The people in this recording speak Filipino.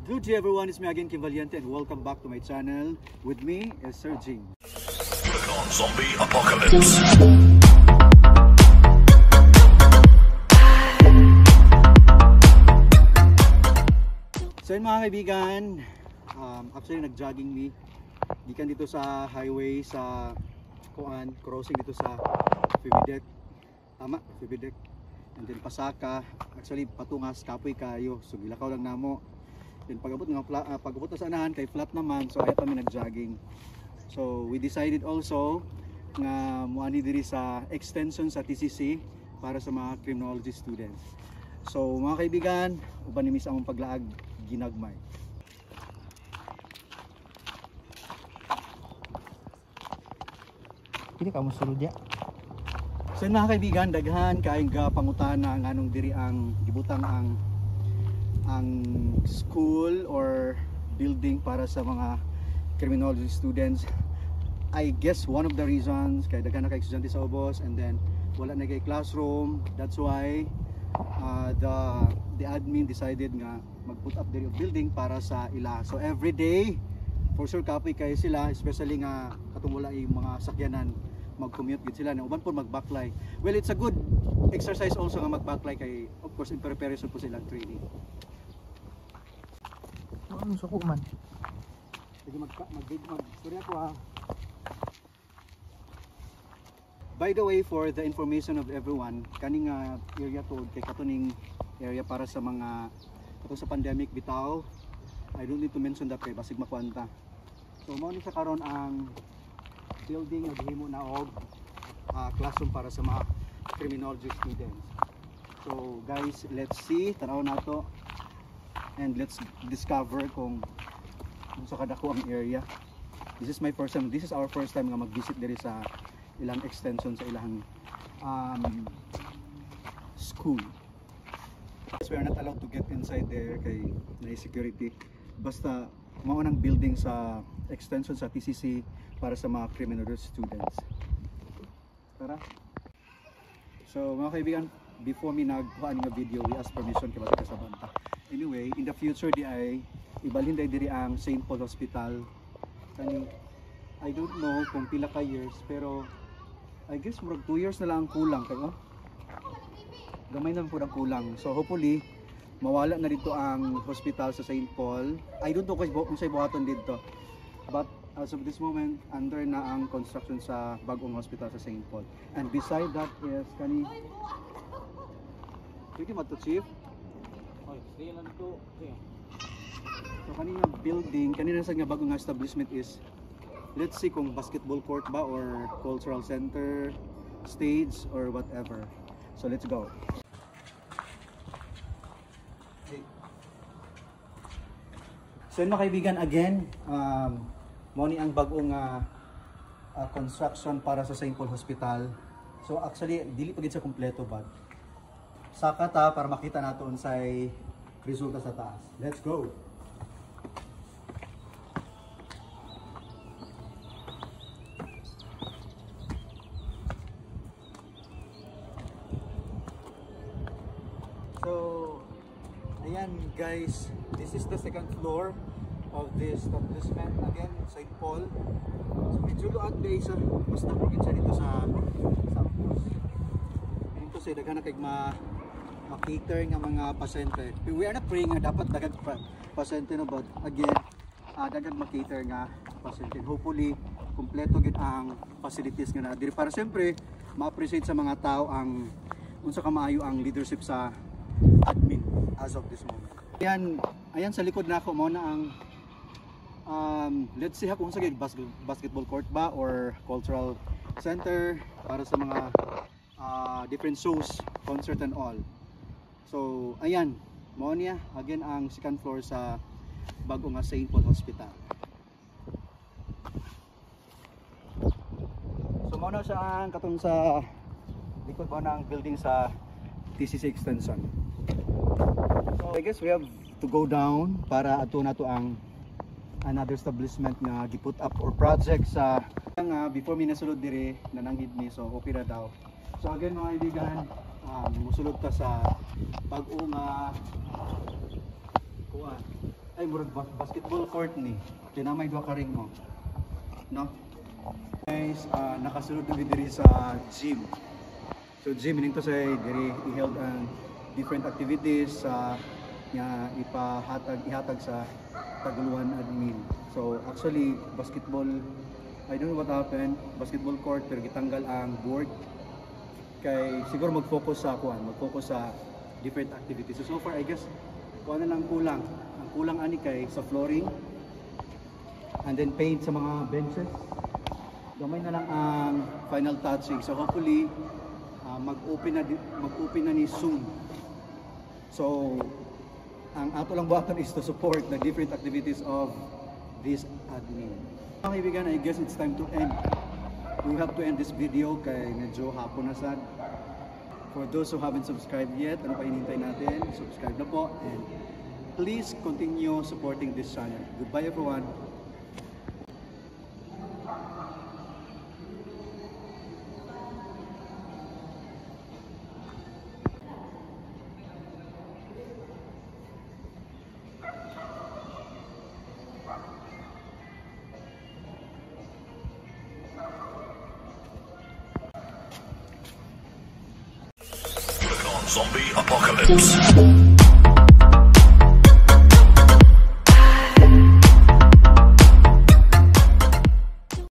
Good day everyone, it's me again Kim Valiente and welcome back to my channel. With me is Sir Jing. Click on Zombie Apocalypse. So yun mga kaibigan, actually nag-jogging me. Gikan dito sa highway sa crossing dito sa Fibidec. Tama, Fibidec. And then Pasaka, actually patungas kapoy kayo. So gilakaw lang namo. Then pag-abot na sa anahan kay flat naman, so ay kami nag-jogging. So we decided also nga muani diri sa extension sa TCC para sa mga criminology students. So mga kaibigan, uban ni among paglaag ginagmay. Pili ka mo sulod ya. So mga kaibigan, daghan kaayong pangutana nganong diri ang gibutang ang school or building para sa mga criminology students. I guess one of the reasons kay daghan na kay estudyante sa ubos and then wala na kay classroom. That's why the admin decided nga mag-put up their building para sa ila. So every day for sure kapoy kay sila, especially nga katong wala yung mga sakyanan, mag-commute gid sila na uban po mag-backline. Well, it's a good exercise also nga mag-backline kay of course in preparation po sila training. Ano suko man? Sige mag-story ako ha. By the way, for the information of everyone, kaning area to kay katuning area para sa mga kato sa pandemic bitaw. I don't need to mention that kay basig makwanta. So mao ni sa karon ang building nga gihimo na og classroom para sa mga criminology students. So guys, let's see, tanaw nato and let's discover kung sa kadako ang area. This is our first time nga mag-visit diri sa ilang extension sa ilang school. We are not allowed to get inside there kay na security. Basta mao nang building sa extension sa TCC para sa mga criminology students. Tara. So mga kaibigan, before mi nagkuha nga video, we ask permission kay bata sa banta. Anyway, in the future di ay ibalhin diri ang St. Paul Hospital. Kani I don't know kung pila ka years pero I guess murag 2 years na lang ang kulang kayo. Gamay na po ang kulang. So hopefully mawala na dito ang hospital sa St. Paul. I don't know kung sa buhaton dito. But as of this moment, under na ang construction sa bagong hospital sa St. Paul. And beside that is kani Pwede mato chief? So kanina building, kanina sa nga bagong establishment is let's see kung basketball court ba or cultural center, stage or whatever. So let's go. Okay. So yun mga kaibigan, again, mao ni ang bagong construction para sa St. Paul Hospital. So actually, dili pa gid sa kompleto ba. Saka ta para makita naton sa resulta sa taas. Let's go. So, ayan guys, this is the second floor of this establishment. Again, St. Paul. So, medyo luag guys, mas nakukit siya dito sa campus. Dito sa daghan na kay ma-cater nga mga pasyente. We are not praying nga dapat daghan pasyente no, but again, daghan ma-cater nga pasyente. Hopefully, kumpleto gid ang facilities nga na diri para siyempre ma-appreciate sa mga tao ang unsa ka maayo ang leadership sa admin as of this moment. Ayan sa likod nako mo na ang let's see kung sa basketball court ba or cultural center para sa mga different shows, concert and all. So ayan, mo niya again ang second floor sa bagong St. Paul Hospital. So mo na siya ang katong sa likod mo na ang building sa TCC extension. So I guess we have to go down para ato na to ang another establishment nga giput up or project sa before mi nasulod dire nananghid mi, so okay ra daw. So again mga kaibigan, musulod ta sa bagong kuan. Ay kay murag basketball court ni. Kinamay duha ka ring mo. No? Guys, nakasulod na diri sa gym. So gym ning to say diri i-held ang different activities sa nga ihatag sa Taguluan admin. So actually basketball, I don't know what happened, basketball court pero gitanggal ang board. Kay siguro mag-focus sa different activities. So far I guess kuha na lang kulang. Ang kulang ani kay sa flooring and then paint sa mga benches. Gamay na lang ang final touching. So hopefully mag-open na ni soon. So ang ato lang buhaton is to support the different activities of this admin. Mga kaibigan, I guess it's time to end. We have to end this video kay medyo hapon na sad. For those who haven't subscribed yet, ano pa hinihintay natin? Subscribe na po and please continue supporting this channel. Goodbye everyone. Zombie Apocalypse.